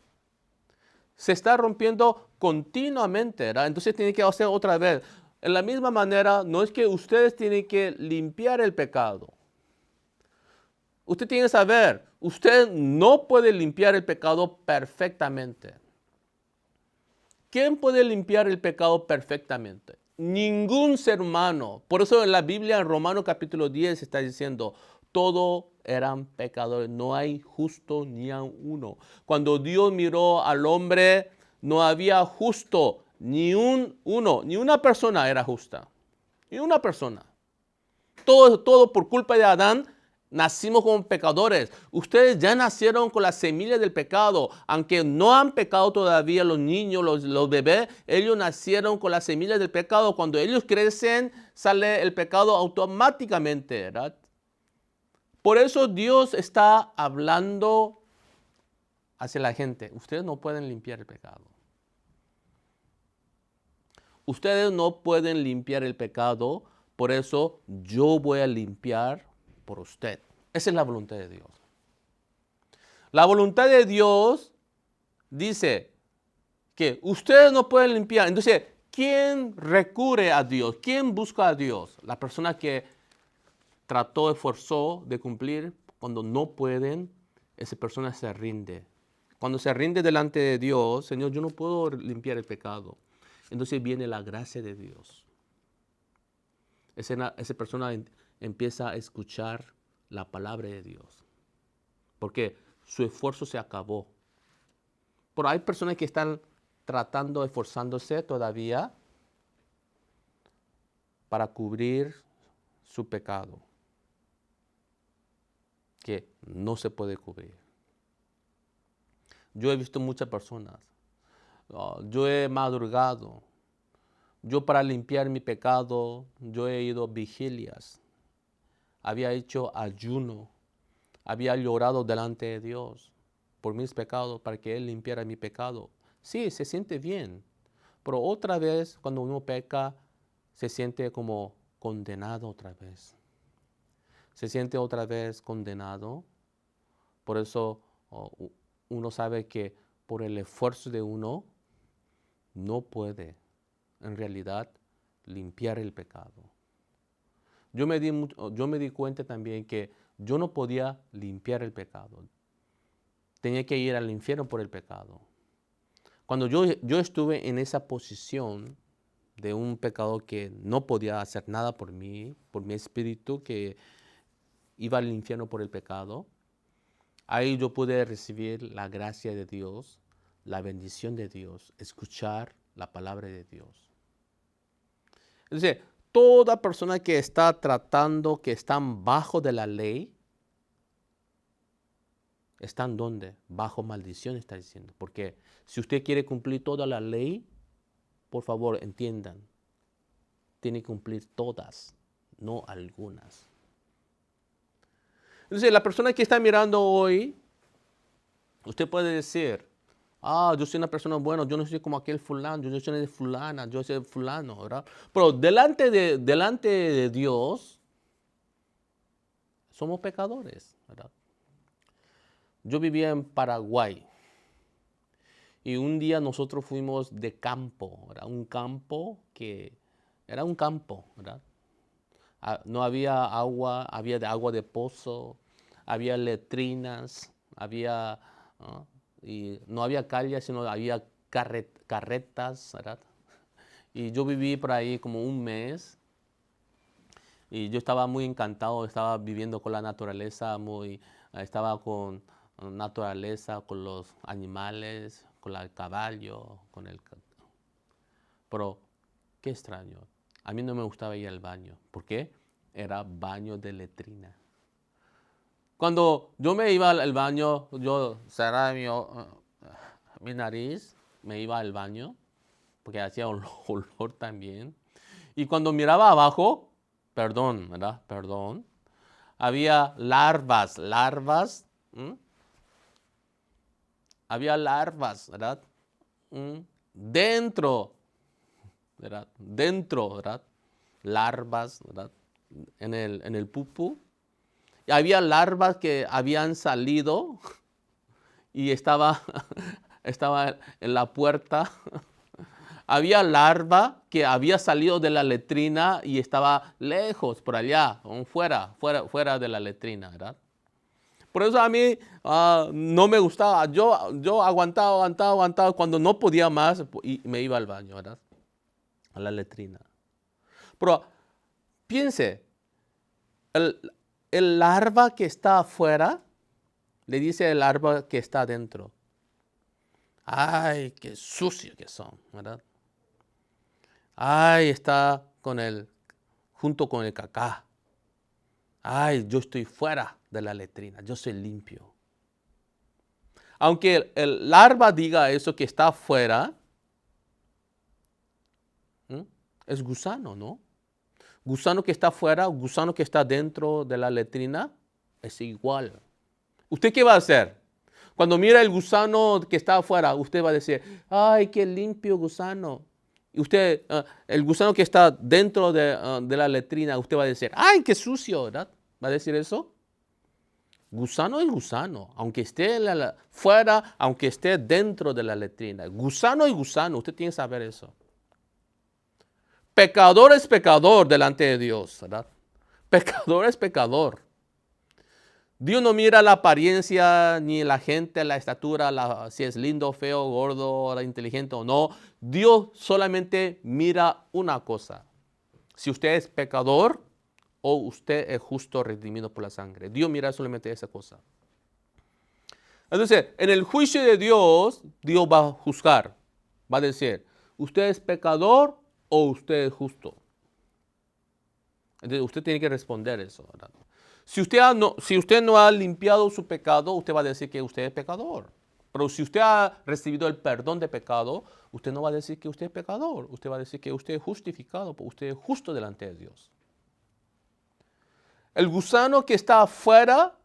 Se está rompiendo continuamente, ¿verdad? Entonces tienen que hacer otra vez. En la misma manera, no es que ustedes tienen que limpiar el pecado. Usted tiene que saber, usted no puede limpiar el pecado perfectamente. ¿Quién puede limpiar el pecado perfectamente? Ningún ser humano. Por eso en la Biblia, en Romanos capítulo 10, está diciendo, todos eran pecadores, no hay justo ni a uno. Cuando Dios miró al hombre, no había justo, ni uno, ni una persona era justa. Ni una persona. Todo por culpa de Adán. Nacimos como pecadores. Ustedes ya nacieron con la semilla del pecado. Aunque no han pecado todavía los niños, los bebés, ellos nacieron con la semilla del pecado. Cuando ellos crecen, sale el pecado automáticamente, ¿verdad? Por eso Dios está hablando hacia la gente. Ustedes no pueden limpiar el pecado. Ustedes no pueden limpiar el pecado. Por eso yo voy a limpiar por usted. Esa es la voluntad de Dios. La voluntad de Dios dice que ustedes no pueden limpiar. Entonces, ¿quién recurre a Dios? ¿Quién busca a Dios? La persona que trató, esforzó de cumplir. Cuando no pueden, esa persona se rinde. Cuando se rinde delante de Dios, Señor, yo no puedo limpiar el pecado. Entonces viene la gracia de Dios. Esa persona empieza a escuchar la palabra de Dios. Porque su esfuerzo se acabó. Pero hay personas que están tratando, esforzándose todavía para cubrir su pecado, que no se puede cubrir. Yo he visto muchas personas. Yo he madrugado. Yo para limpiar mi pecado, yo he ido a vigilias. Había hecho ayuno. Había llorado delante de Dios por mis pecados para que Él limpiara mi pecado. Sí, se siente bien. Pero otra vez, cuando uno peca, se siente como condenado otra vez. Se siente otra vez condenado. Por eso uno sabe que por el esfuerzo de uno no puede en realidad limpiar el pecado. Yo me di cuenta también que yo no podía limpiar el pecado. Tenía que ir al infierno por el pecado. Cuando yo estuve en esa posición de un pecado que no podía hacer nada por mí, por mi espíritu, que iba al infierno por el pecado, Ahí yo pude recibir la gracia de Dios, la bendición de Dios, escuchar la palabra de Dios. Entonces, toda persona que está tratando, que están bajo de la ley, ¿están dónde? Bajo maldición, está diciendo. Porque si usted quiere cumplir toda la ley, por favor, entiendan, tiene que cumplir todas, no algunas. Entonces, la persona que está mirando hoy, usted puede decir, yo soy una persona buena, yo no soy como aquel fulano, yo soy de fulana, yo soy fulano, ¿verdad? Pero delante de Dios, somos pecadores, ¿verdad? Yo vivía en Paraguay y un día nosotros fuimos de campo, ¿verdad? Un campo que era un campo, ¿verdad? No había agua, había agua de pozo, había letrinas, había, y no había calles, sino había carretas, ¿verdad? Y yo viví por ahí como un mes y yo estaba muy encantado, estaba viviendo con la naturaleza, estaba con naturaleza, con los animales, con el caballo, Pero, qué extraño, a mí no me gustaba ir al baño. ¿Por qué? Era baño de letrina. Cuando yo me iba al baño, yo cerraba mi nariz, me iba al baño, porque hacía olor también. Y cuando miraba abajo, perdón, ¿verdad? Perdón, había larvas, había larvas, ¿verdad? Dentro, ¿verdad? Dentro, ¿verdad? Larvas, ¿verdad? En el pupú. Y había larvas que habían salido y estaba en la puerta. Había larva que había salido de la letrina y estaba lejos, por allá, fuera de la letrina, ¿verdad? Por eso a mí no me gustaba. Yo aguantaba. Cuando no podía más, y me iba al baño, ¿verdad? A la letrina. Pero piense, el larva que está afuera le dice al larva que está adentro: ay, qué sucio que son, ¿verdad? Ay, está junto con el cacá. Ay, yo estoy fuera de la letrina, yo soy limpio. Aunque el larva diga eso que está afuera, es gusano, ¿no? Gusano que está afuera, gusano que está dentro de la letrina, es igual. ¿Usted qué va a hacer? Cuando mira el gusano que está afuera, usted va a decir: ay, qué limpio gusano. Y usted, el gusano que está dentro de la letrina, usted va a decir: ay, qué sucio, ¿verdad? ¿Va a decir eso? Gusano es gusano, aunque esté fuera, aunque esté dentro de la letrina. Gusano es gusano, usted tiene que saber eso. Pecador es pecador delante de Dios, ¿verdad? Pecador es pecador. Dios no mira la apariencia, ni la gente, la estatura, si es lindo, feo, gordo, inteligente o no. Dios solamente mira una cosa: si usted es pecador o usted es justo, redimido por la sangre. Dios mira solamente esa cosa. Entonces, en el juicio de Dios, Dios va a juzgar. Va a decir: ¿usted es pecador o usted es justo? Entonces, usted tiene que responder eso, ¿verdad? Si usted no ha limpiado su pecado, usted va a decir que usted es pecador. Pero si usted ha recibido el perdón de pecado, usted no va a decir que usted es pecador. Usted va a decir que usted es justificado, porque usted es justo delante de Dios. El gusano que está afuera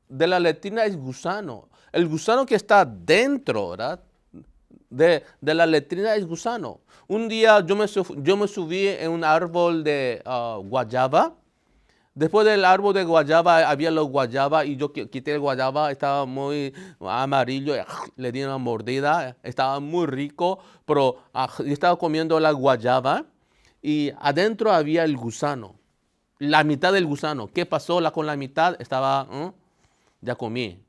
de la letrina es gusano. El gusano que está dentro, ¿verdad?, de la letrina es gusano. Un día yo me subí en un árbol de guayaba. Después del árbol de guayaba había los guayaba y yo quité el guayaba, estaba muy amarillo, le di una mordida, estaba muy rico, pero yo estaba comiendo la guayaba y adentro había el gusano, la mitad del gusano. ¿Qué pasó con la mitad? Ya comí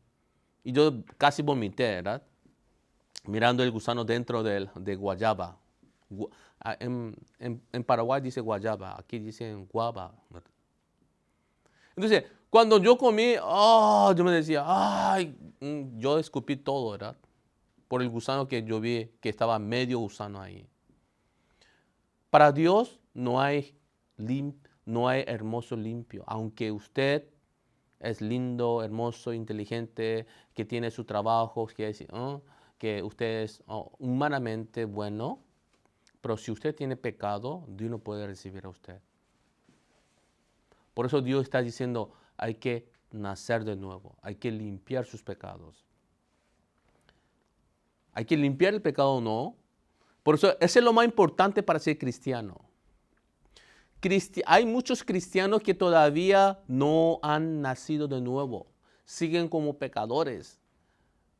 y yo casi vomité, ¿verdad? Mirando el gusano dentro de guayaba. En Paraguay dice guayaba, aquí dicen guava. Entonces, Cuando yo comí, yo me decía, ay, yo escupí todo, ¿verdad? Por el gusano que yo vi, que estaba medio gusano ahí. Para Dios no hay hermoso limpio. Aunque usted es lindo, hermoso, inteligente, que tiene su trabajo, que usted es humanamente bueno, pero si usted tiene pecado, Dios no puede recibir a usted. Por eso Dios está diciendo, hay que nacer de nuevo, hay que limpiar sus pecados. Hay que limpiar el pecado o no. Por eso, eso es lo más importante para ser cristiano. Hay muchos cristianos que todavía no han nacido de nuevo. Siguen como pecadores.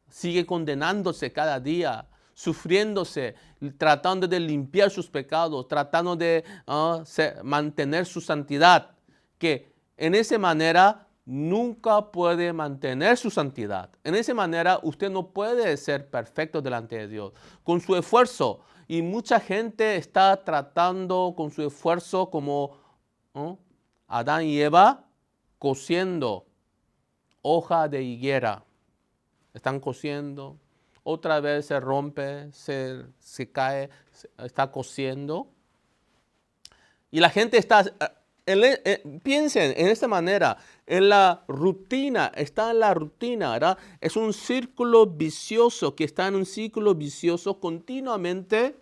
Siguen condenándose cada día, sufriéndose, tratando de limpiar sus pecados, tratando de mantener su santidad. Que en esa manera nunca puede mantener su santidad. En esa manera usted no puede ser perfecto delante de Dios. Con su esfuerzo. Y mucha gente está tratando con su esfuerzo como Adán y Eva cosiendo hoja de higuera. Están cosiendo. Otra vez se rompe, se cae, está cosiendo. Y la gente está... piensen en esta manera, en la rutina, está en la rutina, ¿verdad? Es un círculo vicioso, que está en un círculo vicioso continuamente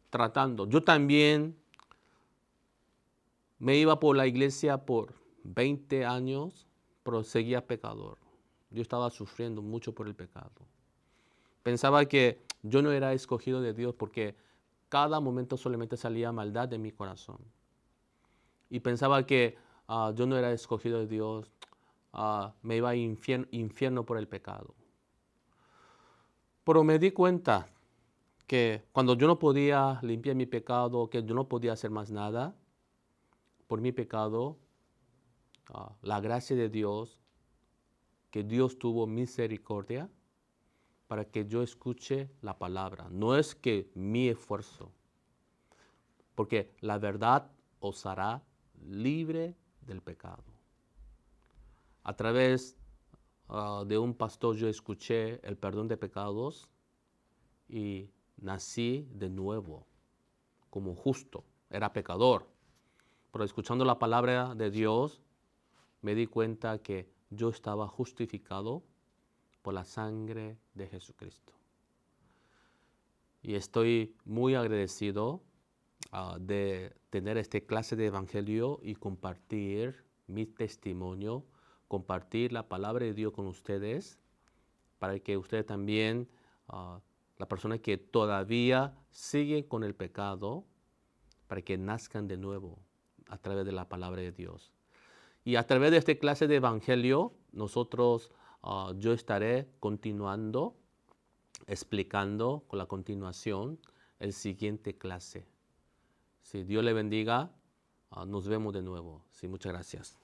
tratando. Yo también me iba por la iglesia por 20 años, pero seguía pecador. Yo estaba sufriendo mucho por el pecado. Pensaba que yo no era escogido de Dios porque cada momento solamente salía maldad de mi corazón. Y pensaba que yo no era escogido de Dios, me iba a infierno por el pecado. Pero me di cuenta que cuando yo no podía limpiar mi pecado, que yo no podía hacer más nada por mi pecado, la gracia de Dios, que Dios tuvo misericordia para que yo escuche la palabra. No es que mi esfuerzo, porque la verdad os hará libre del pecado. A través de un pastor yo escuché el perdón de pecados y nací de nuevo como justo. Era pecador, pero escuchando la palabra de Dios me di cuenta que yo estaba justificado por la sangre de Jesucristo. Y estoy muy agradecido de tener esta clase de evangelio y compartir mi testimonio, compartir la palabra de Dios con ustedes, para que ustedes también, la persona que todavía sigue con el pecado, para que nazcan de nuevo a través de la palabra de Dios. Y a través de esta clase de evangelio, yo estaré continuando, explicando con la continuación el siguiente clase. Si Dios le bendiga, nos vemos de nuevo. Sí, muchas gracias.